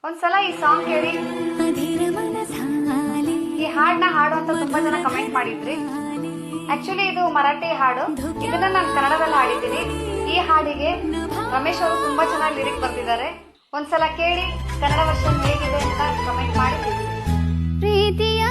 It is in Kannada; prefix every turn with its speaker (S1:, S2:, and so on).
S1: ಒಂದ್ಸಲ ಈ ಸಾಂಗ್ ಕೇಳಿ. ಈ ಹಾಡನ್ನ ಹಾಡು ಅಂತ ತುಂಬಾ ಜನ ಕಮೆಂಟ್ ಮಾಡಿದ್ರಿ. ಆಕ್ಚುಲಿ ಇದು ಮರಾಠಿ ಹಾಡು, ಇದನ್ನ ನಾನು ಕನ್ನಡದಲ್ಲಿ ಹಾಡಿದ್ದೀನಿ. ಈ ಹಾಡಿಗೆ ರಮೇಶ್ ಅವರು ತುಂಬಾ ಚೆನ್ನಾಗಿ ಲಿರಿಕ್ ಬರ್ತಿದ್ದಾರೆ. ಒಂದ್ಸಲ ಕೇಳಿ, ಕನ್ನಡ ವರ್ಷನ್ ಹೇಗಿದೆ ಅಂತ ಕಮೆಂಟ್ ಮಾಡಿ.
S2: ಪ್ರೀತಿಯ